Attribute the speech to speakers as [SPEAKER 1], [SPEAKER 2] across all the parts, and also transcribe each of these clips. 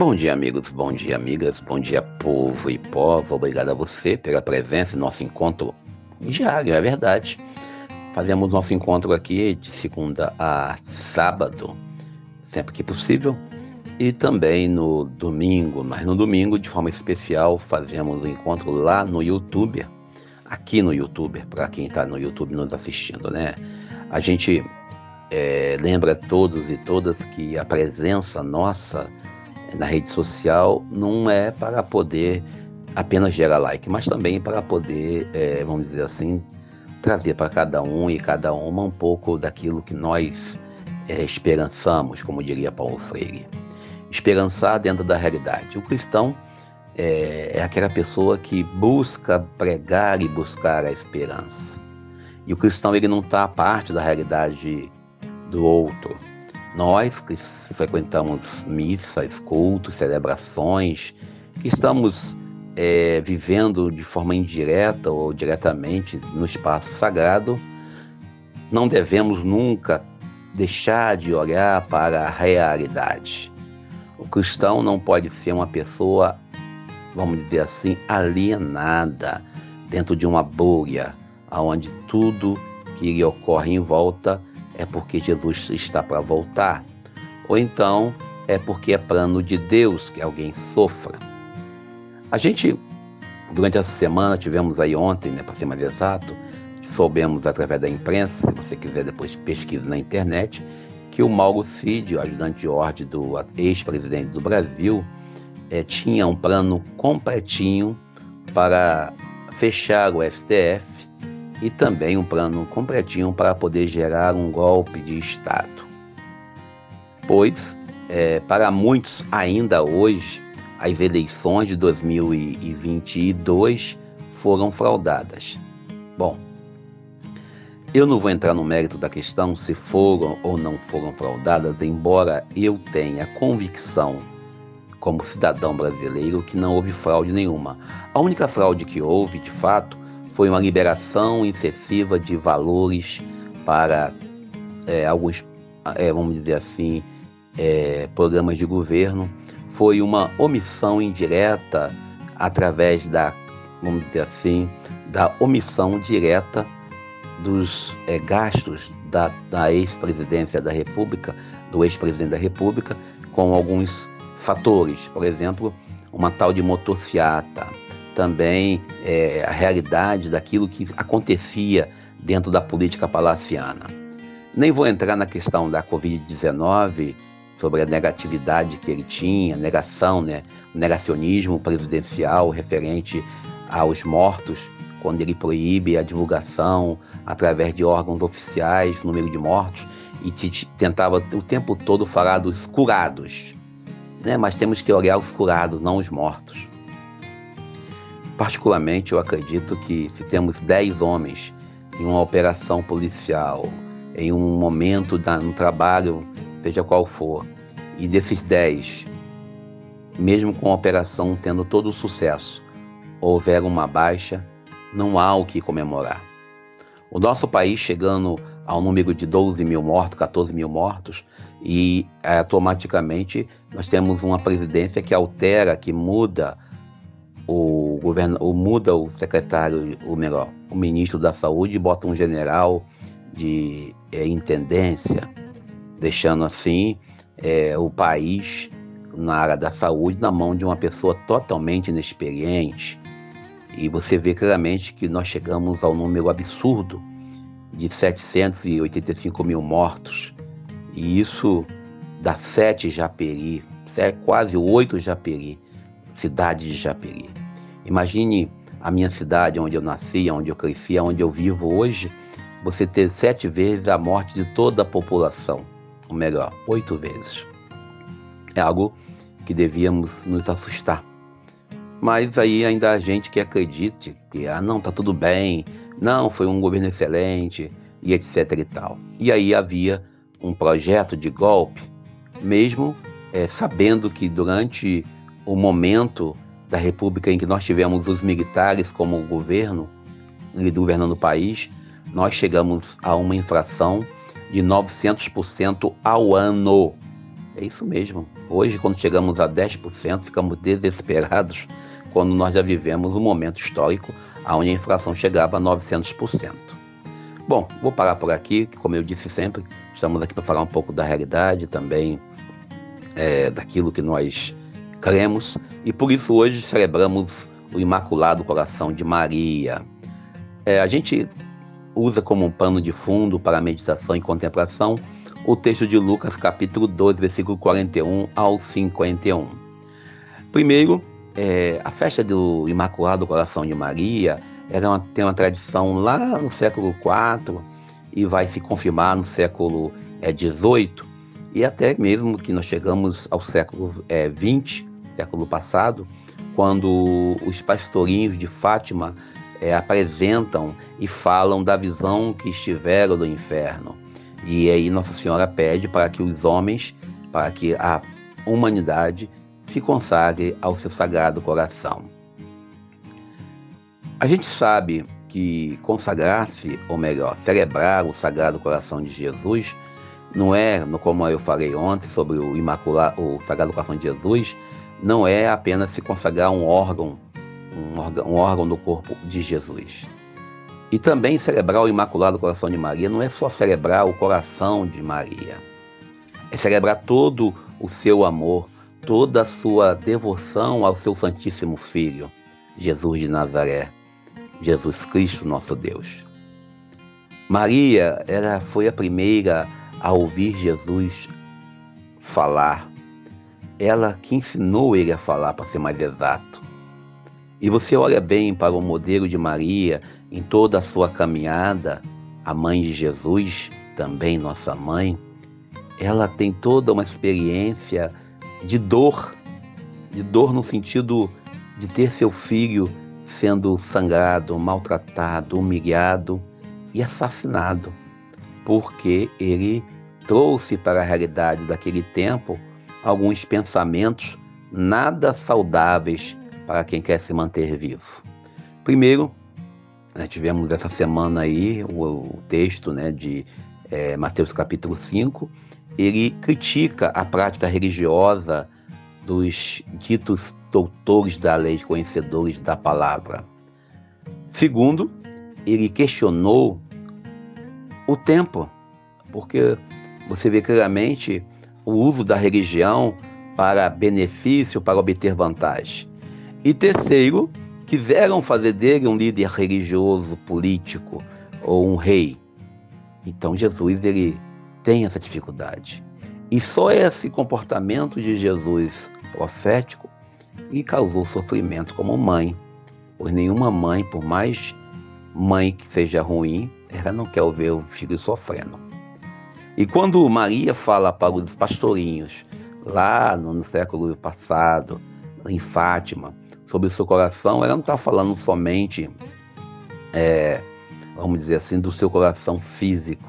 [SPEAKER 1] Bom dia, amigos, bom dia, amigas, bom dia, povo e pova. Obrigado a você pela presença em nosso encontro diário, é verdade. Fazemos nosso encontro aqui de segunda a sábado, sempre que possível, e também no domingo, mas no domingo, de forma especial, fazemos o encontro lá no YouTube, aqui no YouTube, para quem está no YouTube nos assistindo, né? A gente lembra todos e todas que a presença nossa na rede social não é para poder apenas gerar like, mas também para poder, vamos dizer assim, trazer para cada um e cada uma um pouco daquilo que nós esperançamos, como diria Paulo Freire. Esperançar dentro da realidade. O cristão é aquela pessoa que busca pregar e buscar a esperança. E o cristão ele não está à parte da realidade do outro. Nós que frequentamos missas, cultos, celebrações, que estamos vivendo de forma indireta ou diretamente no espaço sagrado, não devemos nunca deixar de olhar para a realidade. O cristão não pode ser uma pessoa, vamos dizer assim, alienada dentro de uma bolha, onde tudo que lhe ocorre em volta é porque Jesus está para voltar, ou então é porque é plano de Deus que alguém sofra. A gente, durante essa semana, tivemos aí ontem, para ser mais exato, soubemos através da imprensa, se você quiser depois pesquisa na internet, que o Mauro Cid, o ajudante de ordem do ex-presidente do Brasil, tinha um plano completinho para fechar o STF e também um plano completinho para poder gerar um golpe de Estado. Pois, para muitos ainda hoje, as eleições de 2022 foram fraudadas. Bom, eu não vou entrar no mérito da questão se foram ou não foram fraudadas, embora eu tenha convicção, como cidadão brasileiro, que não houve fraude nenhuma. A única fraude que houve, de fato, foi uma liberação excessiva de valores para alguns, vamos dizer assim, programas de governo. Foi uma omissão indireta através da, vamos dizer assim, da omissão direta dos gastos da ex-presidência da República, do ex-presidente da República, com alguns fatores. Por exemplo, uma tal de motociata, também a realidade daquilo que acontecia dentro da política palaciana. Nem vou entrar na questão da Covid-19, sobre a negatividade que ele tinha, negação, o negacionismo presidencial referente aos mortos, quando ele proíbe a divulgação através de órgãos oficiais, número de mortos, e tentava o tempo todo falar dos curados, mas temos que olhar os curados, não os mortos. Particularmente, eu acredito que se temos 10 homens em uma operação policial, em um momento, no trabalho, seja qual for, e desses 10, mesmo com a operação tendo todo o sucesso, houver uma baixa, não há o que comemorar. O nosso país chegando ao número de 12 mil mortos, 14 mil mortos, e automaticamente nós temos uma presidência que altera, que muda o governo, ou muda o secretário, ou melhor, o ministro da Saúde, e bota um general de intendência, deixando assim o país na área da saúde na mão de uma pessoa totalmente inexperiente. E você vê claramente que nós chegamos ao número absurdo de 785 mil mortos, e isso dá 7 Japeri, quase 8 Japeri, cidade de Japeri. Imagine a minha cidade, onde eu nasci, onde eu cresci, onde eu vivo hoje, você ter 7 vezes a morte de toda a população, ou melhor, 8 vezes. É algo que devíamos nos assustar. Mas aí ainda há gente que acredite que não, tá tudo bem, não, foi um governo excelente, e etc e tal. E aí havia um projeto de golpe, mesmo sabendo que durante o momento da República em que nós tivemos os militares como governo, governando o país, nós chegamos a uma inflação de 900% ao ano. É isso mesmo. Hoje, quando chegamos a 10%, ficamos desesperados quando nós já vivemos um momento histórico onde a inflação chegava a 900%. Bom, vou parar por aqui, que como eu disse sempre, estamos aqui para falar um pouco da realidade também, daquilo que nós cremos, e por isso hoje celebramos o Imaculado Coração de Maria. A gente usa como um pano de fundo para a meditação e contemplação o texto de Lucas, capítulo 12, versículo 41 ao 51. Primeiro, a festa do Imaculado Coração de Maria tem uma tradição lá no século IV e vai se confirmar no século XVIII, e até mesmo que nós chegamos ao século XX, século passado, quando os pastorinhos de Fátima apresentam e falam da visão que estiveram do inferno. E aí Nossa Senhora pede para que os homens, para que a humanidade se consagre ao seu Sagrado Coração. A gente sabe que consagrar-se, ou melhor, celebrar o Sagrado Coração de Jesus, não é, como eu falei ontem sobre o Sagrado Coração de Jesus, não é apenas se consagrar um órgão do corpo de Jesus. E também celebrar o Imaculado Coração de Maria não é só celebrar o coração de Maria. É celebrar todo o seu amor, toda a sua devoção ao seu Santíssimo Filho, Jesus de Nazaré, Jesus Cristo, nosso Deus. Maria, ela foi a primeira a ouvir Jesus falar. Ela que ensinou ele a falar, para ser mais exato. E você olha bem para o modelo de Maria em toda a sua caminhada, a mãe de Jesus, também nossa mãe, ela tem toda uma experiência de dor no sentido de ter seu filho sendo sangrado, maltratado, humilhado e assassinado, porque ele trouxe para a realidade daquele tempo alguns pensamentos nada saudáveis para quem quer se manter vivo. Primeiro, nós tivemos essa semana aí o texto de Mateus capítulo 5, ele critica a prática religiosa dos ditos doutores da lei, conhecedores da palavra. Segundo, ele questionou o tempo, porque você vê claramente o uso da religião para benefício, para obter vantagem. E terceiro, quiseram fazer dele um líder religioso, político ou um rei. Então Jesus, ele tem essa dificuldade. E só esse comportamento de Jesus profético lhe causou sofrimento como mãe. Pois nenhuma mãe, por mais mãe que seja ruim, ela não quer ver o filho sofrendo. E quando Maria fala para os pastorinhos, lá no século passado, em Fátima, sobre o seu coração, ela não está falando somente, vamos dizer assim, do seu coração físico,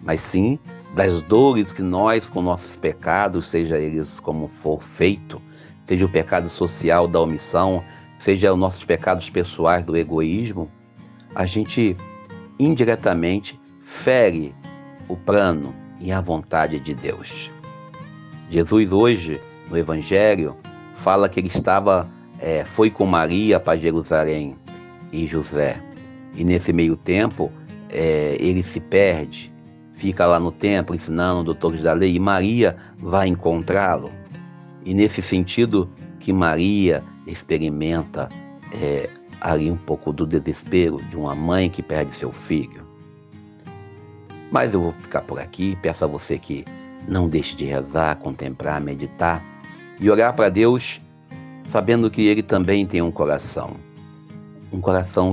[SPEAKER 1] mas sim das dores que nós, com nossos pecados, seja eles como for feito, seja o pecado social da omissão, seja os nossos pecados pessoais do egoísmo, a gente indiretamente fere o plano e a vontade de Deus. Jesus hoje, no Evangelho, fala que ele foi com Maria para Jerusalém e José. E nesse meio tempo, ele se perde, fica lá no templo ensinando doutores da lei, e Maria vai encontrá-lo. E nesse sentido que Maria experimenta ali um pouco do desespero de uma mãe que perde seu filho. Mas eu vou ficar por aqui, peço a você que não deixe de rezar, contemplar, meditar e orar para Deus, sabendo que Ele também tem um coração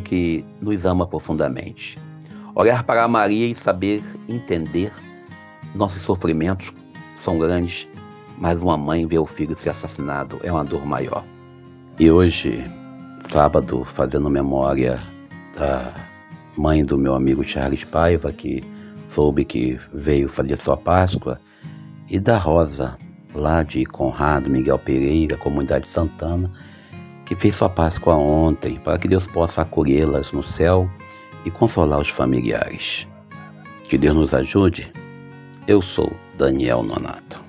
[SPEAKER 1] que nos ama profundamente. Olhar para Maria e saber entender nossos sofrimentos são grandes, mas uma mãe ver o filho ser assassinado é uma dor maior. E hoje, sábado, fazendo memória da mãe do meu amigo Charles Paiva, que soube que veio fazer sua Páscoa, e da Rosa, lá de Conrado Miguel Pereira, comunidade Santana, que fez sua Páscoa ontem, para que Deus possa acolhê-las no céu e consolar os familiares. Que Deus nos ajude. Eu sou Daniel Nonato.